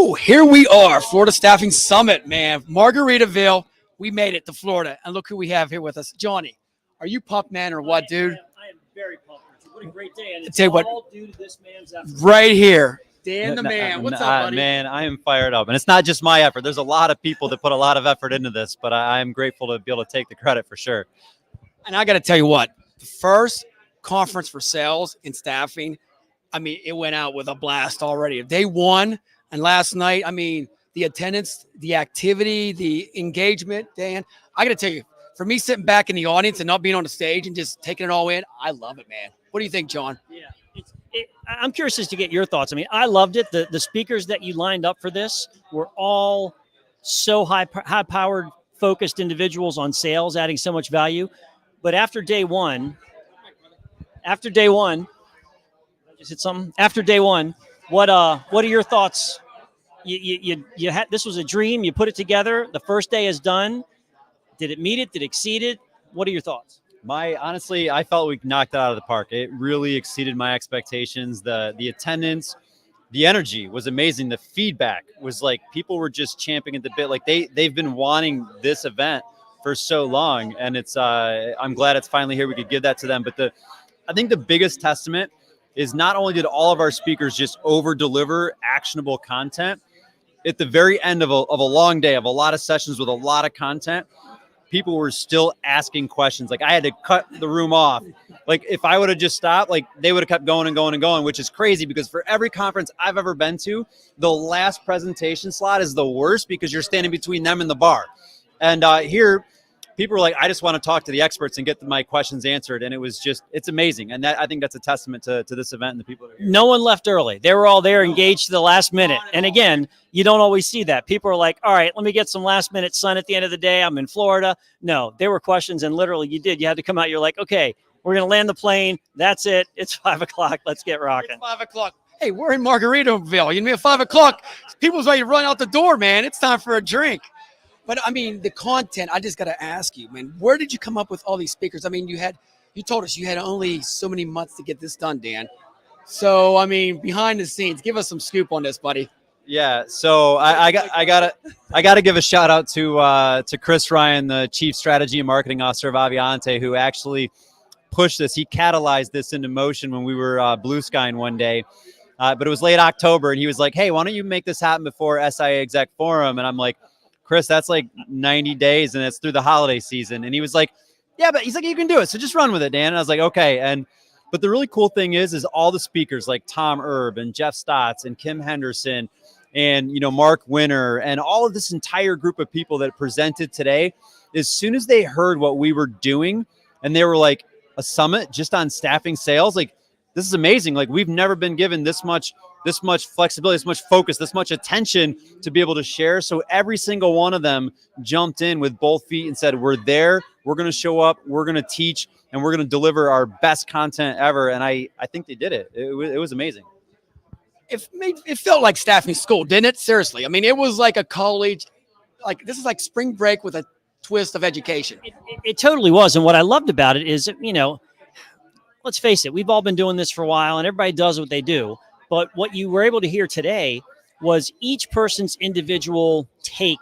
Woo! Here we are, Florida Staffing Summit, man. Margaritaville. We made it to Florida. And look who we have here with us. Johnny, are you pumped, man, or what, dude? I am very pumped. What a great day. And it's Tell you what, all due to this man's effort. right here. Dan the man. What's up, buddy? Man, I am fired up. And it's not just my effort. There's a lot of people that put a lot of effort into this, but I am grateful to be able to take the credit for sure. And I got to tell you what, the first conference for sales and staffing, I mean, it went out with a blast already. Day one and last night, I mean, the attendance, the activity, the engagement, Dan, I got to tell you, for me sitting back in the audience and not being on the stage and just taking it all in, I love it, man. What do you think, John? Yeah. I'm curious as to get your thoughts. I mean, I loved it. The speakers that you lined up for this were all so high-powered, focused individuals on sales, adding so much value. But after day one, just hit something. After day one, what are your thoughts? You had, this was a dream. You put it together. The first day is done. Did it meet it? Did it exceed it? What are your thoughts? Honestly, I felt we knocked it out of the park. It really exceeded my expectations. The attendance, the energy was amazing. The feedback was like people were just champing at the bit. Like they've been wanting this event for so long, and it's I'm glad it's finally here. We could give that to them. But I think the biggest testament is not only did all of our speakers just over deliver actionable content at the very end of a long day of a lot of sessions with a lot of content. People were still asking questions. Like I had to cut the room off. Like if I would have just stopped, like they would have kept going and going and going, which is crazy because for every conference I've ever been to, the last presentation slot is the worst because you're standing between them and the bar. And here, people were like, I just want to talk to the experts and get my questions answered. And it's amazing. And I think that's a testament to this event and the people that are here. No one left early. They were all there engaged to the last minute. And again, you don't always see that. People are like, all right, let me get some last minute sun at the end of the day. I'm in Florida. No, there were questions. And literally you had to come out. You're like, okay, we're going to land the plane. That's it. It's 5 o'clock. Let's get rocking. It's 5 o'clock. Hey, we're in Margaritaville. You know, at 5 o'clock, people's ready to run out the door, man. It's time for a drink. But I mean, the content, I just got to ask you, man, where did you come up with all these speakers? I mean, you told us you had only so many months to get this done, Dan. So, I mean, behind the scenes, give us some scoop on this, buddy. Yeah. So I gotta give a shout out to Chris Ryan, the Chief Strategy and Marketing Officer of Aviante, who actually pushed this. He catalyzed this into motion when we were blue skying one day. But it was late October and he was like, hey, why don't you make this happen before SIA Exec Forum? And I'm like, Chris, that's like 90 days and it's through the holiday season. And he was like, yeah, but he's like, you can do it. So just run with it, Dan. And I was like, okay. But the really cool thing is all the speakers like Tom Erb and Jeff Stotts and Kim Henderson and, Mark Winter and all of this entire group of people that presented today, as soon as they heard what we were doing and they were like a summit just on staffing sales, like this is amazing. Like we've never been given this much flexibility, this much focus, this much attention to be able to share. So every single one of them jumped in with both feet and said, we're there, we're going to show up, we're going to teach, and we're going to deliver our best content ever. And I think they did it. It was amazing. It felt like staffing school, didn't it? Seriously. I mean, it was like a college, like this is like spring break with a twist of education. It totally was. And what I loved about it is, let's face it, we've all been doing this for a while and everybody does what they do. But what you were able to hear today was each person's individual take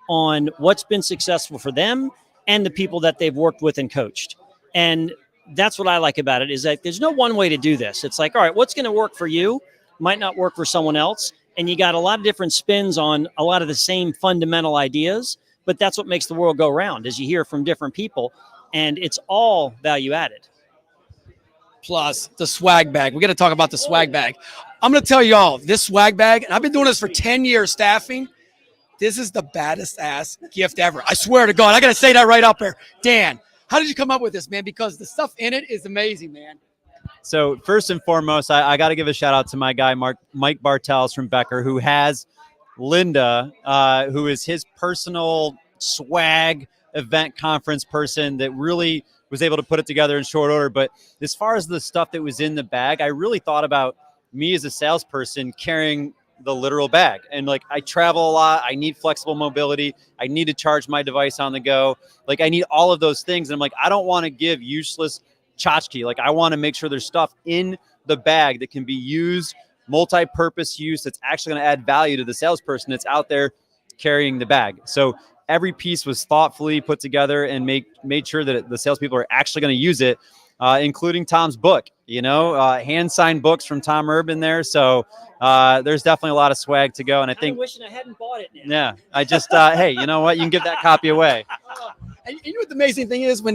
on what's been successful for them and the people that they've worked with and coached. And that's what I like about it is that there's no one way to do this. It's like, all right, what's going to work for you might not work for someone else. And you got a lot of different spins on a lot of the same fundamental ideas. But that's what makes the world go round is you hear from different people and it's all value added. Plus the swag bag. We got to talk about the swag bag. I'm going to tell y'all this swag bag, and I've been doing this for 10 years staffing. This is the baddest ass gift ever. I swear to God. I got to say that right up there. Dan, how did you come up with this, man? Because the stuff in it is amazing, man. So first and foremost, I got to give a shout out to my guy, Mike Bartels from Becker, who has Linda, who is his personal swag event conference person that really was able to put it together in short order. But as far as the stuff that was in the bag, I really thought about me as a salesperson carrying the literal bag. And like, I travel a lot. I need flexible mobility. I need to charge my device on the go. Like I need all of those things. And I'm like, I don't want to give useless tchotchke. Like I want to make sure there's stuff in the bag that can be used multi-purpose use that's actually going to add value to the salesperson that's out there carrying the bag. So every piece was thoughtfully put together and made sure that the salespeople are actually going to use it, including Tom's book, hand-signed books from Tom Urban there. So there's definitely a lot of swag to go. And I think wishing I hadn't bought it now. yeah, I just, hey, you know what? You can give that copy away. And you know what the amazing thing is? When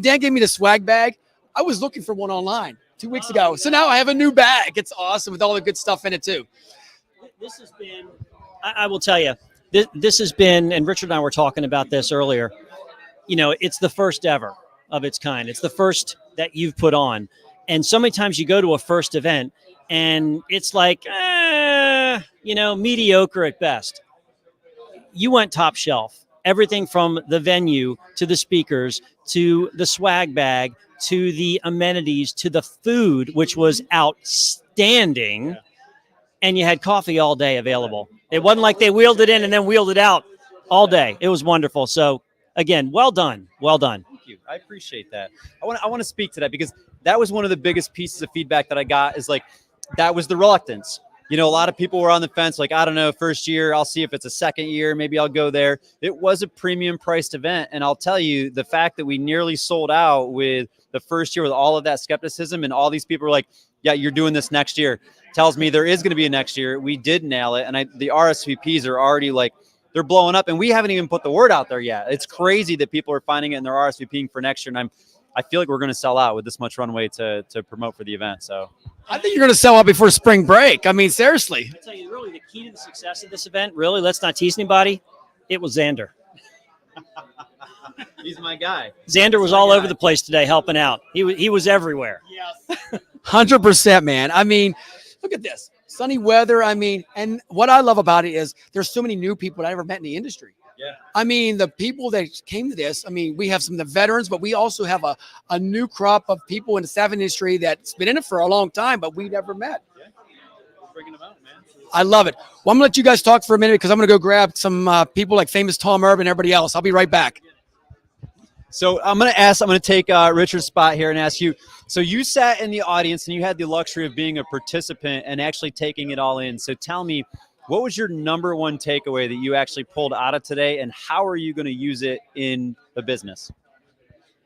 Dan gave me the swag bag, I was looking for one online 2 weeks ago. So now I have a new bag. It's awesome with all the good stuff in it too. This has been, I will tell you, this has been, and Richard and I were talking about this earlier, it's the first ever of its kind. It's the first that you've put on. And so many times you go to a first event and it's like, mediocre at best. You went top shelf. Everything from the venue to the speakers to the swag bag to the amenities to the food, which was outstanding. Yeah. And you had coffee all day available. It wasn't like they wheeled it in and then wheeled it out all day. It was wonderful. So again, well done. Well done. Thank you. I appreciate that. I want to speak to that because that was one of the biggest pieces of feedback that I got is like, that was the reluctance. A lot of people were on the fence, like, I don't know, first year, I'll see if it's a second year, maybe I'll go there. It was a premium priced event. And I'll tell you, the fact that we nearly sold out with the first year with all of that skepticism and all these people were like, yeah, you're doing this next year, tells me there is going to be a next year. We did nail it. And the RSVPs are already like, they're blowing up and we haven't even put the word out there yet. It's crazy that people are finding it and they're RSVPing for next year. And I feel like we're going to sell out with this much runway to promote for the event. So I think you're going to sell out before spring break. I mean, seriously. I tell you, really, the key to the success of this event, really, let's not tease anybody. It was Xander. He's my guy. Xander was all over the place today helping out. He was everywhere. Yes. 100%, man. I mean, look at this. Sunny weather. I mean, and what I love about it is there's so many new people I ever met in the industry. Yeah. I mean, the people that came to this, I mean, we have some of the veterans, but we also have a new crop of people in the staffing industry that's been in it for a long time, but we never met. Yeah. Bringing them out, man. I love it. Well, I'm going to let you guys talk for a minute because I'm going to go grab some people like famous Tom Urban and everybody else. I'll be right back. So I'm going to take Richard's spot here and ask you, so you sat in the audience and you had the luxury of being a participant and actually taking it all in. So tell me, what was your number one takeaway that you actually pulled out of today, and how are you going to use it in the business?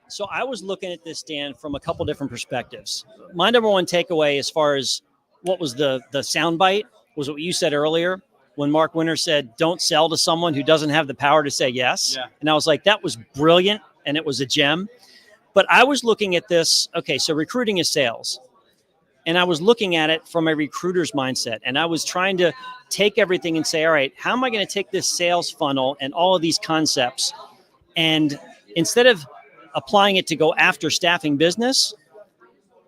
So I was looking at this, Dan, from a couple different perspectives. My number one takeaway as far as what was the soundbite was what you said earlier when Mark Winter said, don't sell to someone who doesn't have the power to say yes. Yeah. And I was like, that was brilliant, and it was a gem. But I was looking at this, okay, so recruiting is sales. And I was looking at it from a recruiter's mindset. And I was trying to take everything and say, all right, how am I going to take this sales funnel and all of these concepts? And instead of applying it to go after staffing business,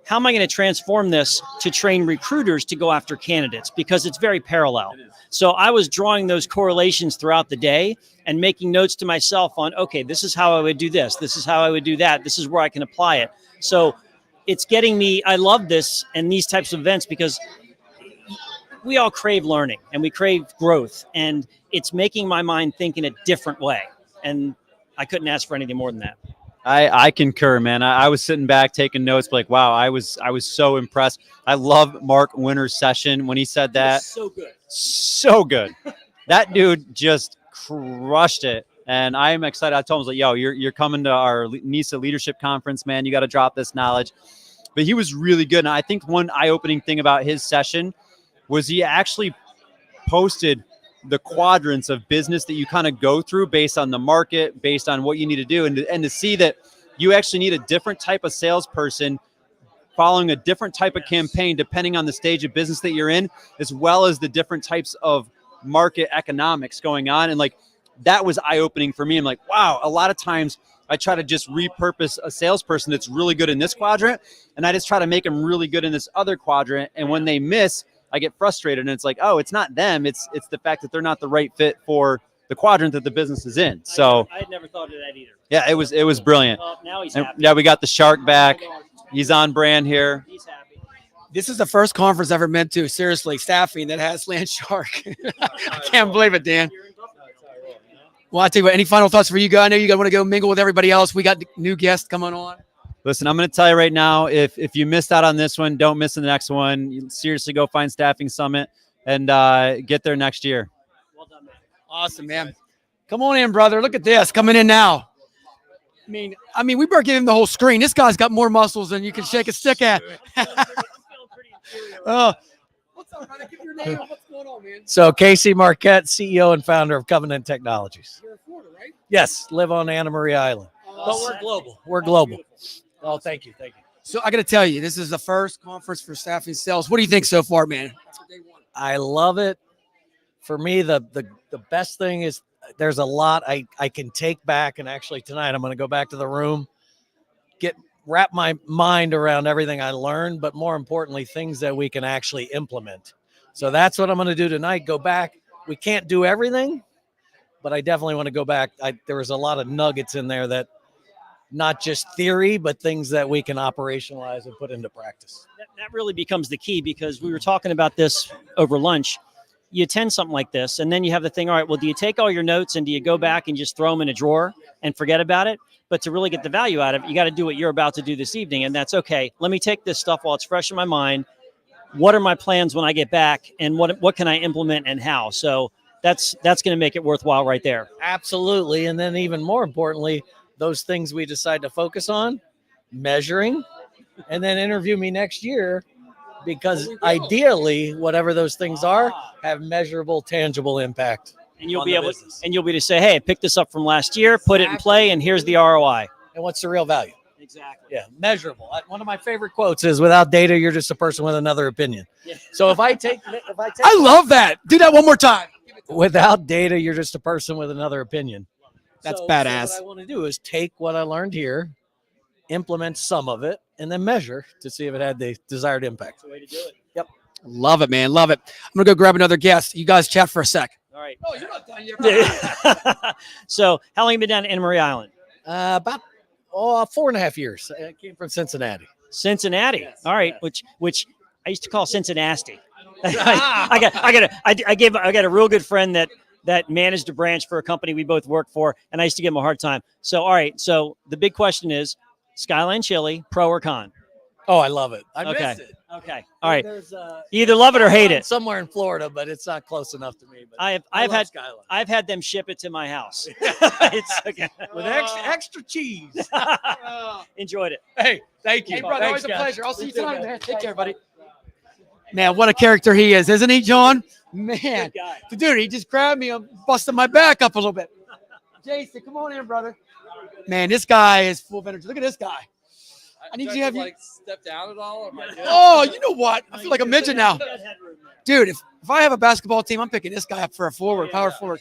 how am I going to transform this to train recruiters to go after candidates? Because it's very parallel. So I was drawing those correlations throughout the day and making notes to myself on, okay, this is how I would do this. This is how I would do that. This is where I can apply it. So it's getting me, I love this and these types of events because we all crave learning and we crave growth, and it's making my mind think in a different way. And I couldn't ask for anything more than that. I concur, man. I was sitting back taking notes, like, wow, I was so impressed. I love Mark Winter's session when he said that. So good. So good. That dude just crushed it. And I am excited. I told him, I was like, yo, you're coming to our NISA leadership conference, man. You got to drop this knowledge. But he was really good. And I think one eye-opening thing about his session was he actually posted the quadrants of business that you kind of go through based on the market, based on what you need to do. And to see that you actually need a different type of salesperson following a different type of campaign, depending on the stage of business that you're in, as well as the different types of market economics going on. And like, that was eye-opening for me. I'm like, wow, a lot of times I try to just repurpose a salesperson that's really good in this quadrant, and I just try to make them really good in this other quadrant. And when they miss, I get frustrated, and it's like, oh, it's not them. It's the fact that they're not the right fit for the quadrant that the business is in. So I had never thought of that either. Yeah, it was brilliant. Well, now he's happy. Yeah, we got the shark back. He's on brand here. He's happy. This is the first conference I've ever been to, seriously, staffing that has Land Shark. I can't believe it, Dan. Well, I tell you what, any final thoughts for you guys? I know you guys want to go mingle with everybody else. We got new guests coming on. Listen, I'm going to tell you right now, if you missed out on this one, don't miss the next one. You seriously go find Staffing Summit and get there next year. Well done, man. Awesome, man. Come on in, brother. Look at this coming in now. I mean, we better give him the whole screen. This guy's got more muscles than you can shake a stick at. Oh, what's up, brother? Give your name. What's going on, man? So Casey Marquette, CEO and founder of Covenant Technologies. You're in Florida, right? Yes, live on Anna Maria Island. But we're global. We're global. Oh, thank you. Thank you. So I got to tell you, this is the first conference for staffing sales. What do you think so far, man? I love it. For me, the best thing is there's a lot I can take back. And actually tonight I'm going to go back to the room, wrap my mind around everything I learned, but more importantly, things that we can actually implement. So that's what I'm going to do tonight. Go back. We can't do everything, but I definitely want to go back. There was a lot of nuggets in there that not just theory, but things that we can operationalize and put into practice. That really becomes the key, because we were talking about this over lunch. You attend something like this, and then you have the thing, all right, well, do you take all your notes and do you go back and just throw them in a drawer and forget about it? But to really get the value out of it, you got to do what you're about to do this evening, and that's okay. Let me take this stuff while it's fresh in my mind. What are my plans when I get back, and what can I implement and how? So that's going to make it worthwhile right there. Absolutely. And then even more importantly, those things we decide to focus on, measuring, and then interview me next year, because ideally, whatever those things are, have measurable, tangible impact. And you'll on be the able business. and you'll be able to say, hey, I picked this up from last year, put it in play, and here's the ROI. And what's the real value? Exactly. Yeah, measurable. One of my favorite quotes is, "Without data, you're just a person with another opinion." Yeah. So if I take I love that. Do that one more time. without data, you're just a person with another opinion. That's So badass. what I want to do is take what I learned here, implement some of it, and then measure to see if it had the desired impact. That's the way to do it. Love it, man. Love it. I'm going to go grab another guest. You guys chat for a sec. All right. Oh, you're not done yet. So how long have you been down at Anna Maria Island? About 4.5 years. I came from Cincinnati. Cincinnati. Yes, All right. yes. Which I used to call Cincinnati. I got a real good friend that managed a branch for a company we both worked for, and I used to give him a hard time. So, all right. So the big question is, Skyline Chili, pro or con? Oh, I love it. I Okay. missed it. Okay. All right. There's You either love it or hate it. somewhere in Florida, but it's not close enough to me. But I've love had Skyline. I've had them ship it to my house. It's okay. With extra cheese. Enjoyed it. Hey, thank you. Hey, brother, Thanks, always a guys. pleasure. I'll see you too, tonight, man. Take care, buddy. Thanks. Man, what a character he is, isn't he, John? Man, Good guy. dude, he just grabbed me and busted my back up a little bit. Jason, come on in, brother. Man, this guy is full of energy. Look at this guy. I need you to have you. Step down at all? Or am I good? Oh, you know what? I feel like a midget now. Dude, if I have a basketball team, I'm picking this guy up for a forward, power forward.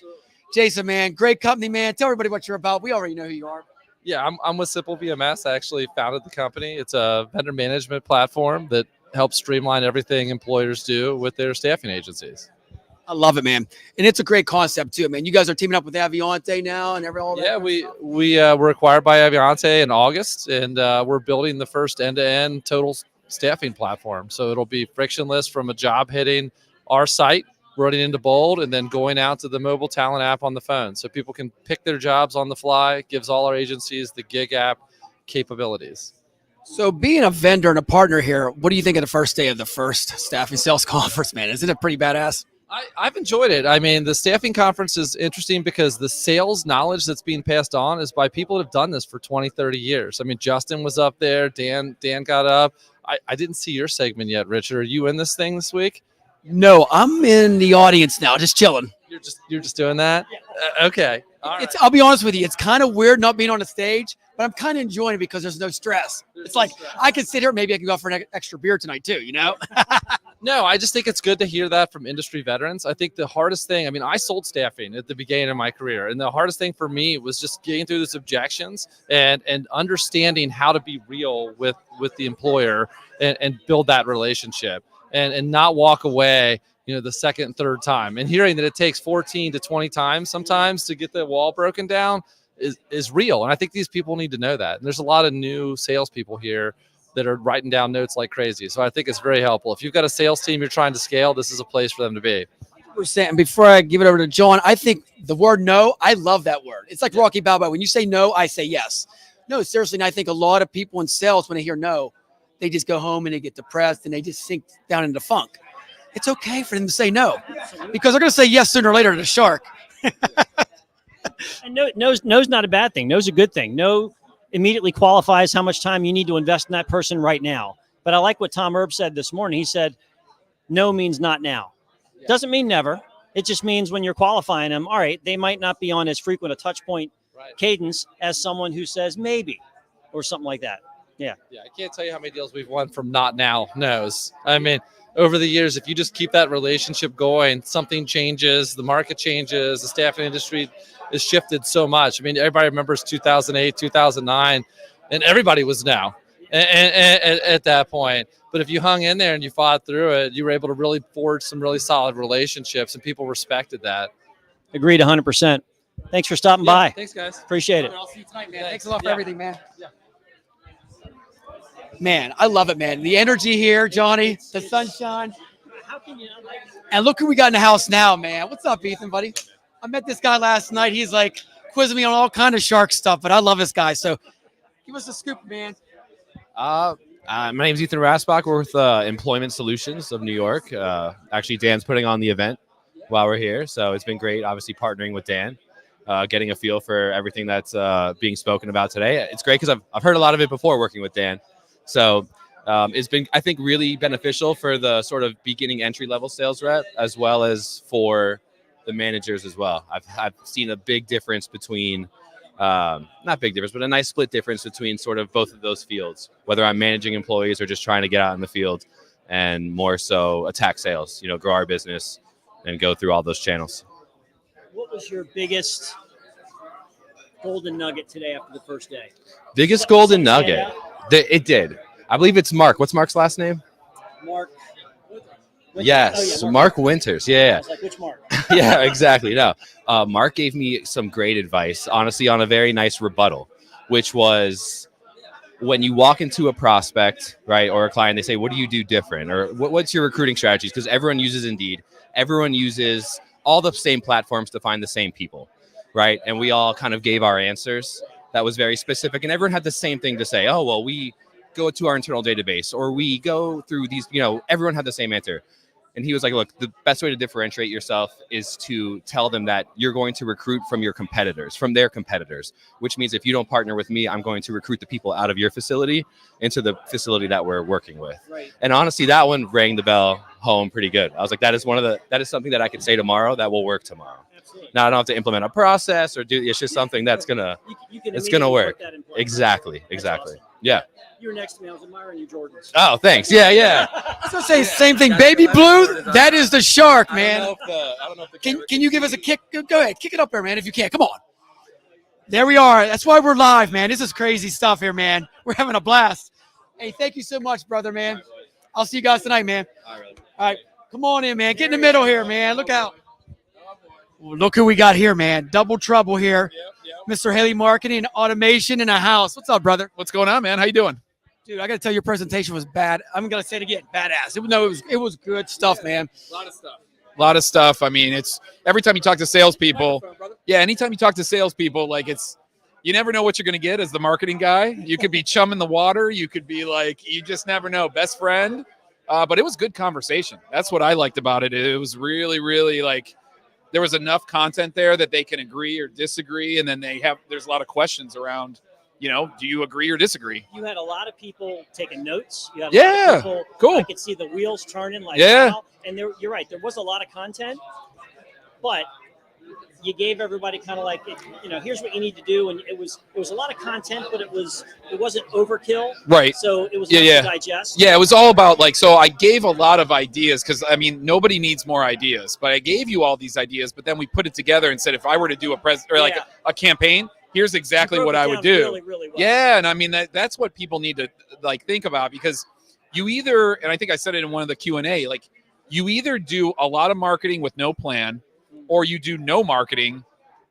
Jason, man, great company, man. Tell everybody what you're about. We already know who you are. Yeah, I'm with Simple VMS. I actually founded the company. It's a vendor management platform that helps streamline everything employers do with their staffing agencies. I love it, man. And it's a great concept, too, man. You guys are teaming up with Aviante now and all that. Yeah, we were acquired by Aviante in August, and we're building the first end-to-end total staffing platform. So it'll be frictionless from a job hitting our site, running into Bold, and then going out to the mobile talent app on the phone. So people can pick their jobs on the fly. Gives all our agencies the gig app capabilities. So being a vendor and a partner here, what do you think of the first day of the first staffing sales conference, man? Isn't it pretty badass? I've enjoyed it. I mean, the staffing conference is interesting because the sales knowledge that's being passed on is by people that have done this for 20, 30 years. I mean, Justin was up there. Dan got up. I didn't see your segment yet, Richard. Are you in this thing this week? No, I'm in the audience now, just chilling. You're just doing that? Okay. All right. I'll be honest with you, it's kind of weird not being on the stage, but I'm kind of enjoying it because there's no stress. It's like I can sit here, maybe I can go for an extra beer tonight too, you know? No, I just think it's good to hear that from industry veterans. I think the hardest thing, I mean, I sold staffing at the beginning of my career, and the hardest thing for me was just getting through those objections and understanding how to be real with the employer and build that relationship and not walk away, you know, the second and third time. And hearing that it takes 14 to 20 times sometimes to get the wall broken down is real. And I think these people need to know that. And there's a lot of new salespeople here that are writing down notes like crazy. So I think it's very helpful. If you've got a sales team you're trying to scale, this is a place for them to be. And before I give it over to John, I think the word no, I love that word. It's like Rocky Balboa. When you say no, I say yes. No, seriously. And I think a lot of people in sales, when they hear no, they just go home and they get depressed and they just sink down into funk. It's okay for them to say no because they're going to say yes sooner or later to the shark. And no's not a bad thing. No's a good thing. No immediately qualifies how much time you need to invest in that person right now. But I like what Tom Erb said this morning. He said, no means not now. Doesn't mean never. It just means when you're qualifying them, all right, they might not be on as frequent a touch point cadence as someone who says maybe or something like that. Yeah. Yeah, I can't tell you how many deals we've won from not now knows. I mean, over the years, if you just keep that relationship going, something changes, the market changes, the staffing industry has shifted so much. I mean, everybody remembers 2008, 2009, and everybody was now and at that point. But if you hung in there and you fought through it, you were able to really forge some really solid relationships, and people respected that. Agreed 100%. Thanks for stopping by. Thanks, guys. Appreciate it. I'll see you tonight, man. Thanks a lot for everything, man. Man, I love it, man. The energy here, Johnny, the sunshine. And look who we got in the house now, man. What's up, Ethan, buddy? I met this guy last night. He's like quizzing me on all kind of shark stuff, but I love this guy. So give us a scoop, man. My name's Ethan Rasbach. We're with Employment Solutions of New York. Actually, Dan's putting on the event while we're here, so it's been great, obviously, partnering with Dan, getting a feel for everything that's being spoken about today. It's great because I've heard a lot of it before working with Dan. So it's been, I think, really beneficial for the sort of beginning entry-level sales rep as well as for the managers as well. I've seen a big difference between, not big difference, but a nice split difference between sort of both of those fields, whether I'm managing employees or just trying to get out in the field and more so attack sales, grow our business and go through all those channels. What was your biggest golden nugget today after the first day? Biggest golden nugget? It did. I believe it's Mark. What's Mark's last name? Mark. Yes, Oh, yeah, Mark Winters. Yeah. I was like, which Mark? Yeah, exactly. No, Mark gave me some great advice, honestly, on a very nice rebuttal, which was when you walk into a prospect, right, or a client, they say, what do you do different? Or what's your recruiting strategies? Because everyone uses Indeed. Everyone uses all the same platforms to find the same people, right? And we all kind of gave our answers. That was very specific. And everyone had the same thing to say. Oh, well, we go to our internal database or we go through these, everyone had the same answer. And he was like, look, the best way to differentiate yourself is to tell them that you're going to recruit from your competitors, from their competitors, which means if you don't partner with me, I'm going to recruit the people out of your facility into the facility that we're working with. Right. And honestly, that one rang the bell home pretty good. I was like, that is something that I could say tomorrow that will work tomorrow. Absolutely. Now I don't have to implement a process or it's just something that's gonna, You can it's gonna immediately work. put that in place. Exactly. Awesome. Yeah. You were next to me. I was admiring your Jordans. Oh, thanks. Yeah. I was gonna say the same thing. Baby blue, that is the shark, man. I don't know if the Can you give us a kick? Go ahead, kick it up there, man, if you can. Come on. There we are. That's why we're live, man. This is crazy stuff here, man. We're having a blast. Hey, thank you so much, brother, man. I'll see you guys tonight, man. All right. Come on in, man. Get in the middle here, man. Look out. Look who we got here, man. Double trouble here. Mr. Haley Marketing and Automation in the house. What's up, brother? What's going on, man? How you doing? Dude, I got to tell you, your presentation was bad. I'm going to say it again. Badass. It was good stuff, man. A lot of stuff. I mean, it's every time you talk to salespeople. Yeah, anytime you talk to salespeople, like you never know what you're going to get as the marketing guy. You could be chum in the water. You could be like, you just never know, best friend. But it was good conversation. That's what I liked about it. It was really, really like there was enough content there that they can agree or disagree. And then there's a lot of questions around, do you agree or disagree? You had a lot of people taking notes. You had Yeah, a lot of people, cool. I could see the wheels turning. Like, Yeah. wow. And you're right. There was a lot of content, but you gave everybody kind of like, here's what you need to do. And it was a lot of content, but it wasn't overkill. Right. So it was Yeah, nice yeah. to digest. Yeah, it was all about so I gave a lot of ideas because nobody needs more ideas, but I gave you all these ideas, but then we put it together and said, if I were to do a campaign, here's exactly what I would do. Really, really well. Yeah. And that's what people need to think about, because you either, and I think I said it in one of the Q&A, you either do a lot of marketing with no plan or you do no marketing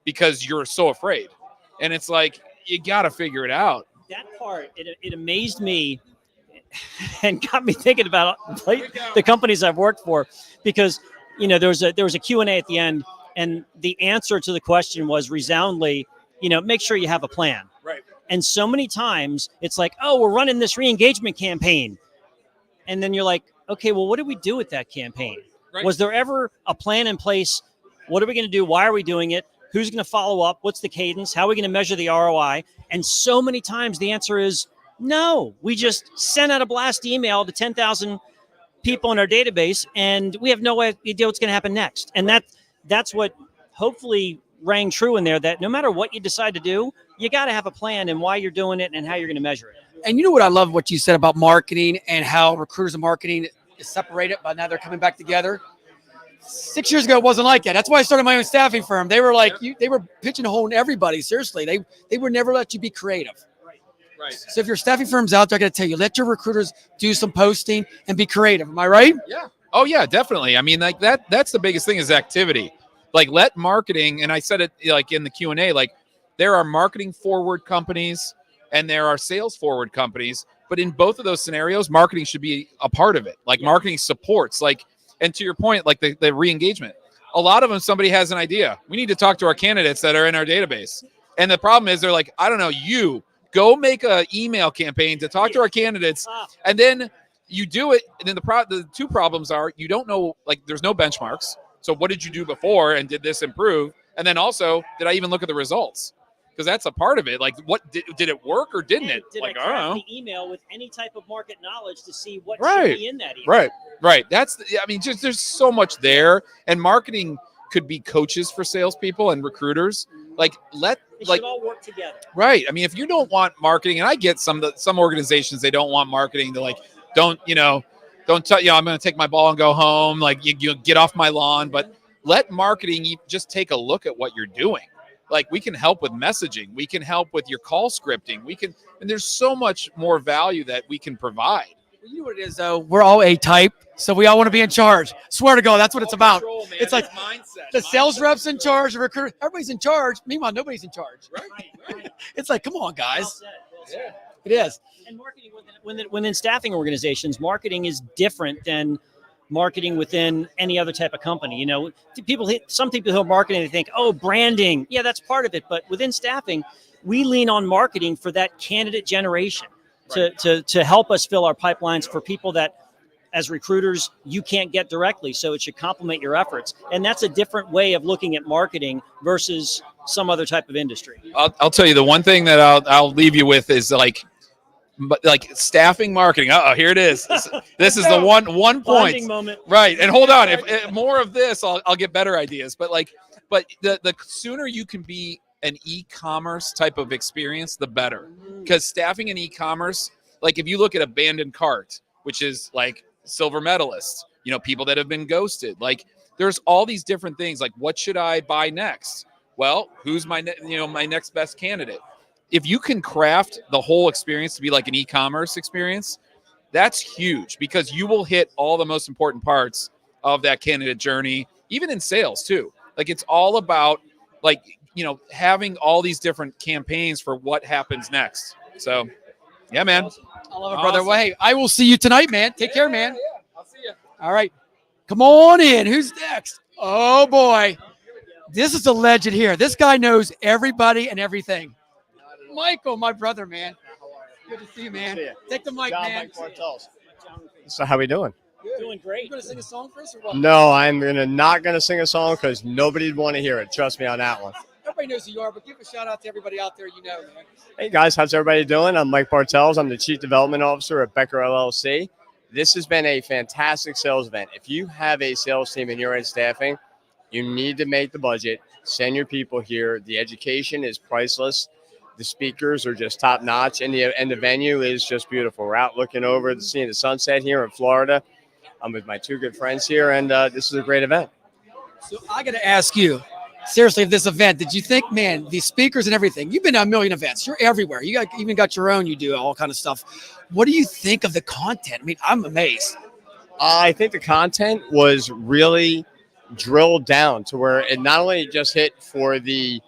because you're so afraid. And it's like, you got to figure it out. That part, it amazed me and got me thinking about the companies I've worked for, because, there was a Q&A at the end, and the answer to the question was resoundingly, make sure you have a plan. Right. And so many times it's like, oh, we're running this re-engagement campaign. And then you're like, okay, well, what did we do with that campaign? Right. Was there ever a plan in place? What are we going to do? Why are we doing it? Who's going to follow up? What's the cadence? How are we going to measure the ROI? And so many times the answer is no. We just sent out a blast email to 10,000 people in our database, and we have no idea what's going to happen next. And that's what hopefully rang true in there, that no matter what you decide to do, you got to have a plan and why you're doing it and how you're going to measure it. And you know what I love what you said about marketing and how recruiters and marketing is separated, but now they're coming back together. 6 years ago, it wasn't like that. That's why I started my own staffing firm. They were like, they were pigeonholing everybody. Seriously, they would never let you be creative. Right. So if your staffing firm's out there, I got to tell you, let your recruiters do some posting and be creative. Am I right? Yeah. Oh yeah, definitely. I mean, like that's the biggest thing is activity. Like let marketing, and I said it like in the Q&A, like there are marketing forward companies and there are sales forward companies, but in both of those scenarios, marketing should be a part of it. Like marketing supports, like, and to your point, like the re-engagement, a lot of them, somebody has an idea. We need to talk to our candidates that are in our database. And the problem is they're like, I don't know, you go make a email campaign to talk to our candidates. And then you do it. And then the two problems are you don't know, like there's no benchmarks. So what did you do before? And did this improve? And then also, did I even look at the results? Because that's a part of it. Like, what did it work or didn't it? Did Like, I I don't craft know. the email with any type of market knowledge to see what Right. should be in that email? Right. I mean, just there's so much there. And marketing could be coaches for salespeople and recruiters. Like, They should all work together. right. I mean, if you don't want marketing, and I get some organizations, they don't want marketing to like, don't tell I'm going to take my ball and go home. Like you get off my lawn, but let marketing just take a look at what you're doing. Like we can help with messaging. We can help with your call scripting. And there's so much more value that we can provide. You know what it is, though? We're all A-type, so we all want to be in charge. Swear to God, that's what it's about. It's like the sales rep's in charge, the recruiter, everybody's in charge. Meanwhile, nobody's in charge. Right. It's like, come on, guys. Well said. It is. And marketing within staffing organizations, marketing is different than marketing within any other type of company. You know, some people who are marketing, they think, oh, branding. Yeah, that's part of it. But within staffing, we lean on marketing for that candidate generation to help us fill our pipelines for people that, as recruiters, you can't get directly. So it should complement your efforts. And that's a different way of looking at marketing versus some other type of industry. I'll tell you the one thing that I'll leave you with is like staffing marketing. Here it is. This is the one Bonding point. moment. Right. And hold on. If more of this, I'll get better ideas. But the sooner you can be an e-commerce type of experience, the better. Because staffing and e-commerce, like if you look at abandoned cart, which is like silver medalists, people that have been ghosted, like there's all these different things. Like what should I buy next? Well, who's my next best candidate? If you can craft the whole experience to be like an e-commerce experience, that's huge because you will hit all the most important parts of that candidate journey, even in sales too. Like it's all about having all these different campaigns for what happens next. So yeah, man. I love it, brother. Well, hey, I will see you tonight, man. Take care, man. Yeah. I'll see you. All right. Come on in. Who's next? Oh, boy. This is a legend here. This guy knows everybody and everything. Michael, my brother, man. Good to see you, man. Take the mic, man. So how we doing? Doing great. You going to sing a song for us or what? No, I'm not gonna sing a song because nobody'd want to hear it. Trust me on that one. Everybody knows who you are, but give a shout out to everybody out there man. Hey guys, how's everybody doing? I'm Mike Bartels. I'm the Chief Development Officer at Becker LLC. This has been a fantastic sales event. If you have a sales team and you're in staffing, you need to make the budget. Send your people here. The education is priceless. The speakers are just top notch, and the venue is just beautiful. We're out looking over, seeing the sunset here in Florida. I'm with my two good friends here, and this is a great event. So I got to ask you, seriously, of this event, did you think, man, these speakers and everything, you've been to a million events, you're everywhere. You even got your own, you do all kind of stuff. What do you think of the content? I mean, I'm amazed. I think the content was really drilled down to where it not only just hit for the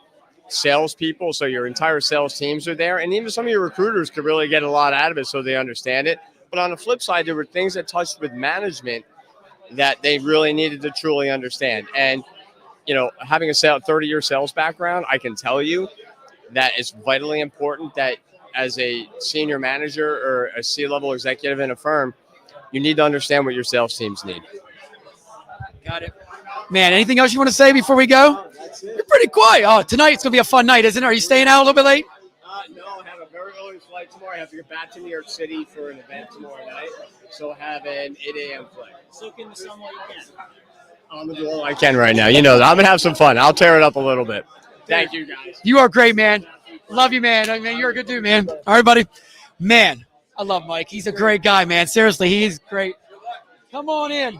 salespeople, so your entire sales teams are there, and even some of your recruiters could really get a lot out of it so they understand it. But on the flip side, there were things that touched with management that they really needed to truly understand. And, having a 30-year sales background, I can tell you that it's vitally important that as a senior manager or a C-level executive in a firm, you need to understand what your sales teams need. Got it. Man, anything else you want to say before we go? You're pretty quiet. Oh, tonight it's going to be a fun night, isn't it? Are you staying out a little bit late? No, I have a very early flight tomorrow. I have to get back to New York City for an event tomorrow night. So I have an 8 a.m. flight. Soak in the sun while you can. I'm going to do all I can right now. You know, I'm going to have some fun. I'll tear it up a little bit. Thank you, guys. You are great, man. Love you, man. I mean, you're a good dude, man. All right, buddy. Man, I love Mike. He's a great guy, man. Seriously, he's great. Come on in.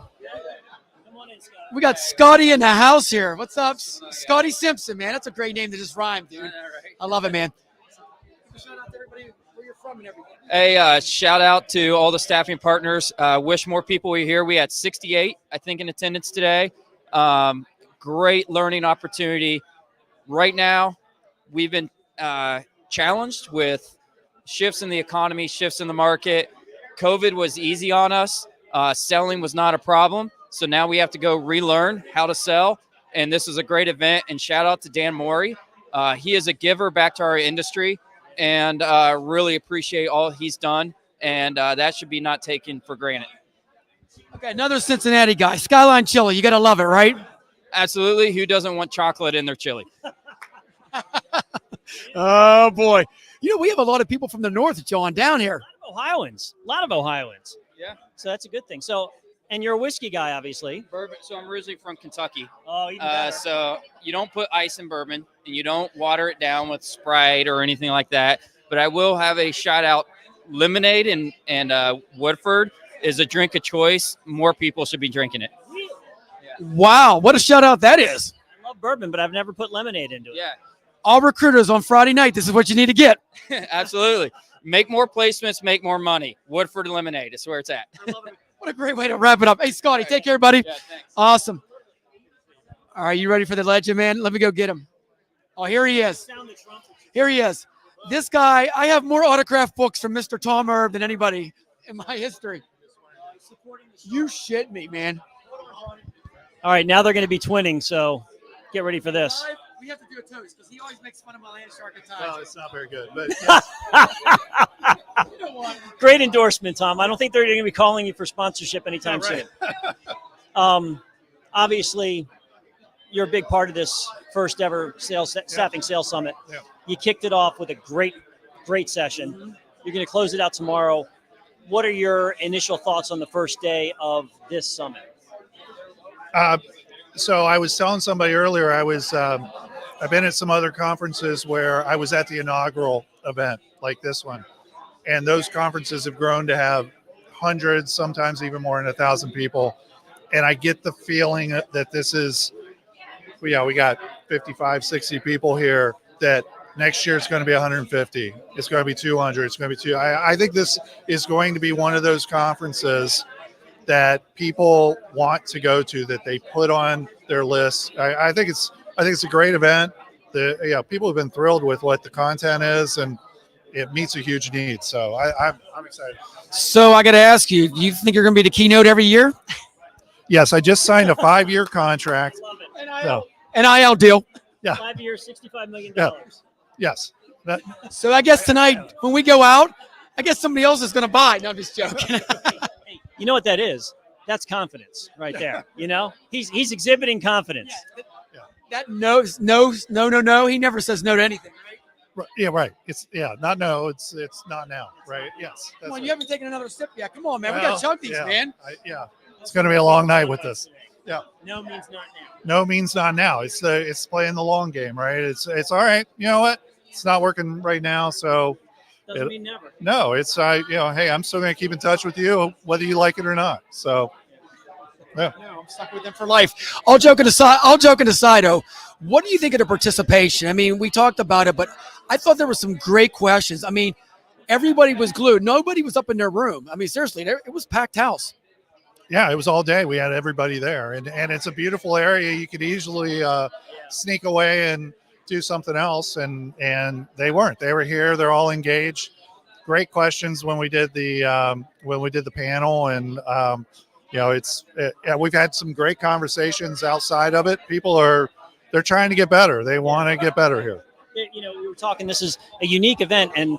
We got Scotty in the house here. What's up? Scotty Simpson, man. That's a great name to just rhyme, dude. I love it, man. Shout out to everybody where you're from and everything. Hey, shout out to all the staffing partners. Wish more people were here. We had 68, I think, in attendance today. Great learning opportunity. Right now, we've been challenged with shifts in the economy, shifts in the market. COVID was easy on us. Selling was not a problem. So now we have to go relearn how to sell. And this is a great event. And shout out to Dan Morey. He is a giver back to our industry, and really appreciate all he's done. And that should be not taken for granted. Okay, another Cincinnati guy. Skyline Chili. You got to love it, right? Absolutely. Who doesn't want chocolate in their chili? Oh, boy. You know, we have a lot of people from the north, John, down here. Ohioans, a lot of Ohioans. Yeah. So that's a good thing. So, and you're a whiskey guy, obviously. Bourbon. So I'm originally from Kentucky. Oh, even better. So you don't put ice in bourbon, and you don't water it down with Sprite or anything like that. But I will have a shout out. Lemonade and Woodford is a drink of choice. More people should be drinking it. Wow, what a shout out that is. I love bourbon, but I've never put lemonade into it. Yeah, All recruiters on Friday night, this is what you need to get. absolutely. Make more placements, make more money. Woodford Lemonade is where it's at. I love it. What a great way to wrap it up. Hey, Scotty, take care, buddy. Yeah, thanks. Awesome. All right, you ready for the legend, man? Let me go get him. Oh, here he is. Sound the trumpet. Here he is. This guy, I have more autographed books from Mr. Tom Herb than anybody in my history. You shit me, man. All right, now they're going to be twinning, so get ready for this. We have to do a toast because he always makes fun of my land shark at No, times. it's not very good. But You know what? Great endorsement, Tom. I don't think they're going to be calling you for sponsorship anytime Yeah, right. soon. Obviously, you're a big part of this first ever staffing sales summit. Yeah. You kicked it off with a great session. You're going to close it out tomorrow. What are your initial thoughts on the first day of this summit? so I was telling somebody earlier, I've been at some other conferences where I was at the inaugural event like this one. And those conferences have grown to have hundreds, sometimes even more than 1,000 people. And I get the feeling that this is, we got 55, 60 people here, that next year it's going to be 150. It's going to be 200. It's going to be I think this is going to be one of those conferences that people want to go to, that they put on their list. I think it's a great event. People have been thrilled with what the content is, and it meets a huge need. So I'm excited. So I got to ask you, do you think you're going to be the keynote every year? Yes, I just signed a 5-year contract. Love it. So NIL deal. 5 years, $65 million. Yeah. Yes, So I guess tonight when we go out, I guess somebody else is going to buy. No, I'm just joking. Hey, you know what that is? That's confidence right there. You know, he's exhibiting confidence. That no. He never says no to anything, right? yeah, right. It's not no. It's not now, right? Yes. Come on, right. you haven't taken another sip yet. Come on, man. we Well, got to chug these, yeah. man. It's going to be a long night with this. Yeah. No means not now. No means not now. It's playing the long game, right? It's all right. You know what? It's not working right now, so Doesn't mean never. no. It's hey, I'm still going to keep in touch with you whether you like it or not. So No, I'm stuck with them for life. All joking aside, oh, what do you think of the participation? I mean, we talked about it, but I thought there were some great questions. I mean, everybody was glued. Nobody was up in their room. I mean, seriously, it was packed house. yeah, it was all day. We had everybody there, and it's a beautiful area. You could easily sneak away and do something else, and they weren't. They were here. They're all engaged. Great questions when we did the panel, and we've had some great conversations outside of it. People they're trying to get better. They want to get better here. You know, we were talking, this is a unique event, and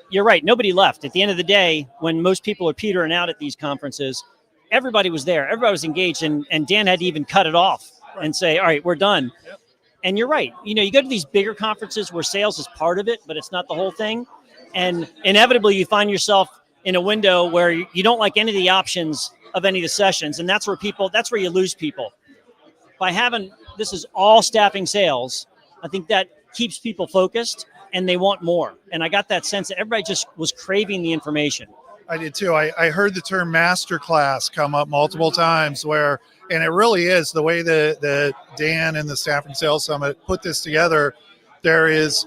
you're right. Nobody left. At the end of the day, when most people are petering out at these conferences, everybody was there. Everybody was engaged, and Dan had to even cut it off and say, all right, we're done. Yep. And you're right. You know, you go to these bigger conferences where sales is part of it, but it's not the whole thing. And inevitably you find yourself in a window where you don't like any of the options of any of the sessions. And that's where you lose people. By having, this is all staffing sales, I think that keeps people focused and they want more. And I got that sense that everybody just was craving the information. I did too. I heard the term masterclass come up multiple times and it really is the way that Dan and the Staffing Sales Summit put this together. There is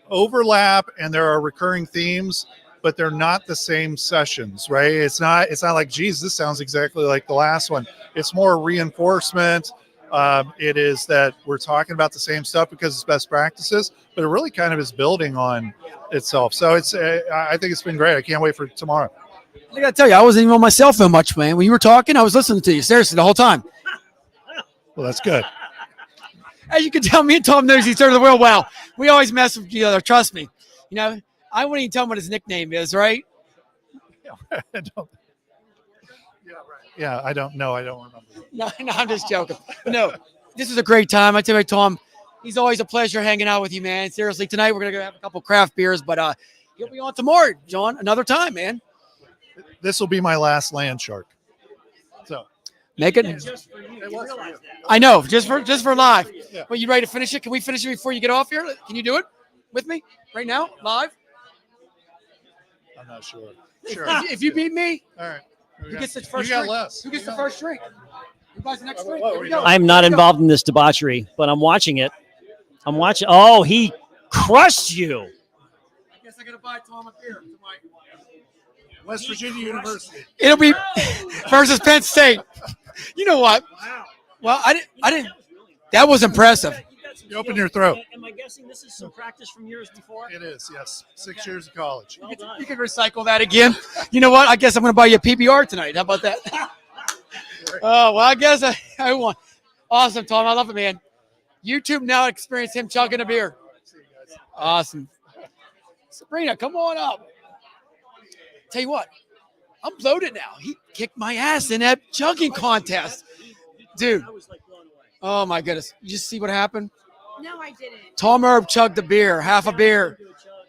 overlap and there are recurring themes, but they're not the same sessions, right? It's not like, geez, this sounds exactly like the last one. It's more reinforcement. It is that we're talking about the same stuff because it's best practices, but it really kind of is building on itself. So I think it's been great. I can't wait for tomorrow. I gotta tell you, I wasn't even on my cell phone much, man. When you were talking, I was listening to you seriously the whole time. Well, that's good. As you can tell, me and Tom knows each other well. Well, we always mess with each other. Trust me. You know, I wouldn't even tell him what his nickname is, right? Yeah, I don't know. I don't remember. No, I'm just joking. But no, this is a great time. I tell you, Tom, he's always a pleasure hanging out with you, man. Seriously, tonight we're gonna go have a couple craft beers, but you'll be on tomorrow, John. Another time, man. This will be my last land shark. So make it. Just for you. You realize that. I know, just for live. Yeah. Well, you ready to finish it? Can we finish it before you get off here? Can you do it with me right now, live? I'm not sure. Sure. If you beat me, All right. who gets the first You got drink? less. Who gets the first drink? Who buys the next drink? Whoa, Here we go. I'm not involved in this debauchery, but I'm watching it. I'm watching. Oh, he crushed you. I guess I gotta buy Tom a beer. West Virginia University. It'll be versus Penn State. You know what? Well, I didn't. That was impressive. You open your throat. Am I guessing this is some practice from years before? It is, yes. 6 years of college. Well done. You can recycle that again. You know what? I guess I'm going to buy you a PBR tonight. How about that? Oh, well, I guess I won. Awesome, Tom. I love it, man. YouTube now experience him chugging a beer. Awesome. Sabrina, come on up. Tell you what, I'm loaded now. He kicked my ass in that chugging contest. Dude. Oh, my goodness. You just see what happened? No, I didn't. Tom Herb chugged a beer, half a beer.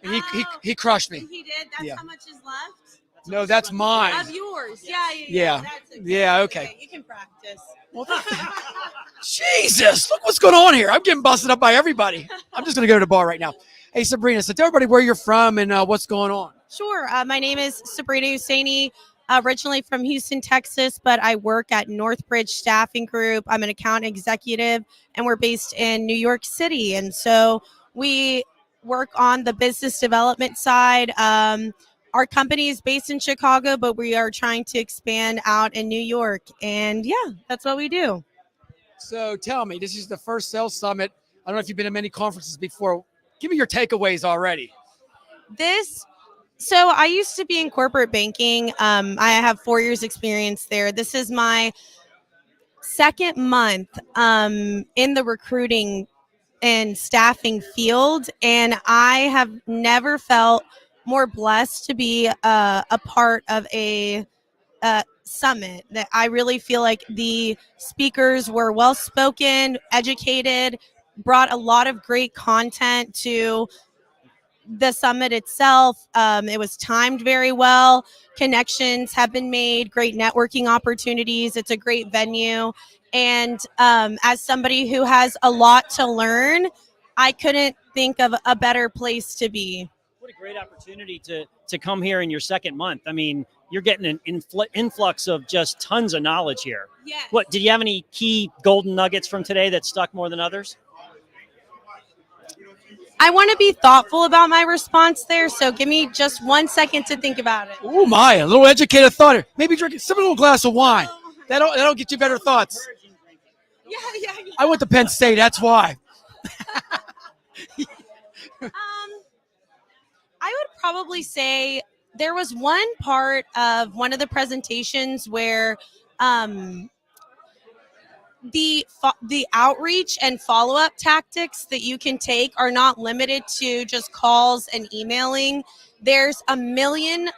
And he crushed me. He did? That's Yeah. how much is left? No, that's mine. Of yours. Yeah. Yeah. That's okay. Yeah, okay. You can practice. Jesus, look what's going on here. I'm getting busted up by everybody. I'm just going to go to the bar right now. Hey, Sabrina, so tell everybody where you're from and what's going on. Sure. My name is Sabrina Husseini, originally from Houston, Texas, but I work at Northbridge Staffing Group. I'm an account executive, and we're based in New York City. And so we work on the business development side. Our company is based in Chicago, but we are trying to expand out in New York. And yeah, that's what we do. So tell me, this is the first sales summit. I don't know if you've been to many conferences before. Give me your takeaways already. So I used to be in corporate banking. I have 4 years experience there. This is my second month in the recruiting and staffing field. And I have never felt more blessed to be a part of a summit. That I really feel like the speakers were well-spoken, educated, brought a lot of great content to the summit itself. It was timed very well. Connections have been made, great networking opportunities. It's a great venue. And as somebody who has a lot to learn, I couldn't think of a better place to be. What a great opportunity to come here in your second month. I mean, you're getting an influx of just tons of knowledge here. Yes. What, did you have any key golden nuggets from today that stuck more than others? I want to be thoughtful about my response there, so give me just 1 second to think about it. Oh my, a little educated thought here. Maybe sip a little glass of wine. That'll get you better thoughts. Yeah. I went to Penn State, that's why. I would probably say there was one part of one of the presentations where the outreach and follow-up tactics that you can take are not limited to just calls and emailing. There's a million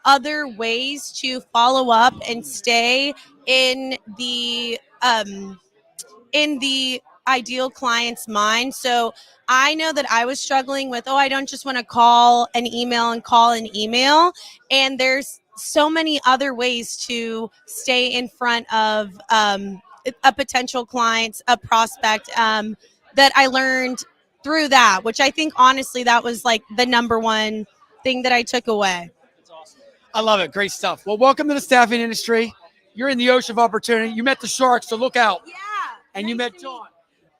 other ways to follow up and stay in the ideal client's mind. So I know that I was struggling with, I don't just want to call an email and call an email. And there's so many other ways to stay in front of a potential client, a prospect, that I learned through that, which I think honestly that was like the number one thing that I took away. I love it. Great stuff. Well, welcome to the staffing industry. You're in the ocean of opportunity. You met the sharks, so look out. Yeah. And you met John.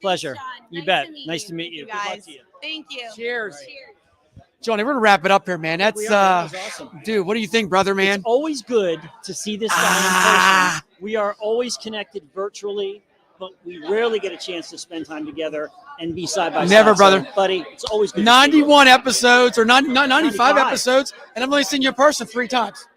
Pleasure. Thanks, John. You Nice bet. to meet Nice you. to meet you. Good luck Guys. to you. Thank you. Cheers. Cheers. Johnny, we're gonna wrap it up here, man. That's That was awesome. dude, what do you think, brother, man? It's always good to see this guy in person. We are always connected virtually, but we rarely get a chance to spend time together and be side by side. Never, So, brother. buddy, it's always good. to see you. 91 episodes or 95 95 episodes, and I've only seen you in person 3 times.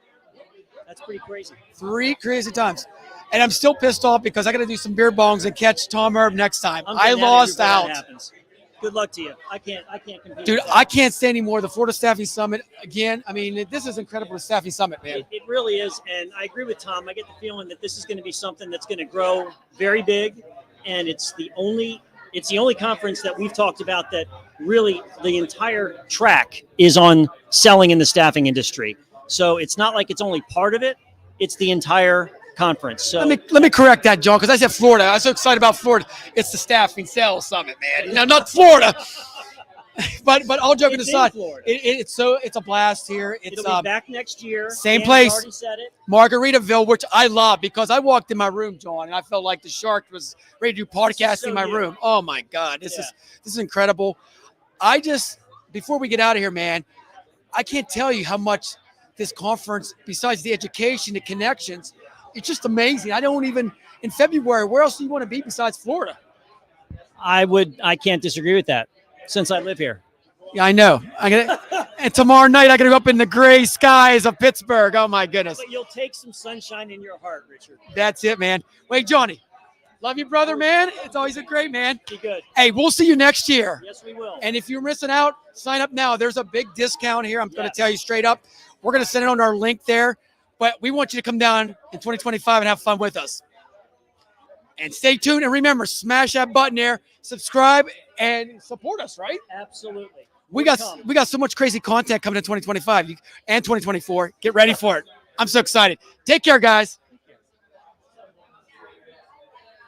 That's pretty crazy. 3 crazy times. And I'm still pissed off because I got to do some beer bongs and catch Tom Herb next time. I'm I getting out of lost here before out. that happens. Good luck to you. I can't compete. Dude, with that. I can't stand anymore. The Florida Staffing Summit again. I mean, this is incredible. The Staffing Summit, man. It really is, and I agree with Tom. I get the feeling that this is going to be something that's going to grow very big, and it's the only conference that we've talked about that really the entire track is on selling in the staffing industry. So it's not like it's only part of it; it's the entire conference. So Let me correct that, John, because I said Florida. I was so excited about Florida. It's the Staffing Sales Summit, man. No, not Florida. but all joking It's in aside, Florida. it's a blast here. It's it'll be back next year. same Dan's place. Already said it. Margaritaville, which I love because I walked in my room, John, and I felt like the shark was ready to do podcasting so in my you. room. Oh my God, this Yeah. is incredible. Before we get out of here, man, I can't tell you how much this conference, besides the education, the connections, it's just amazing. In February, where else do you want to be besides Florida? I can't disagree with that since I live here. Yeah, I know. And tomorrow night I got to go up in the gray skies of Pittsburgh. Oh my goodness. But you'll take some sunshine in your heart, Richard. That's it, man. Wait, Johnny. Love you, brother, man. It's always a great man. Be good. Hey, we'll see you next year. Yes, we will. And if you're missing out, sign up now. There's a big discount here. I'm going to Yes. tell you straight up. We're going to send it on our link there. But we want you to come down in 2025 and have fun with us. And stay tuned. And remember, smash that button there, subscribe, and support us, right? Absolutely. We got so much crazy content coming in 2025 and 2024. Get ready for it. I'm so excited. Take care, guys.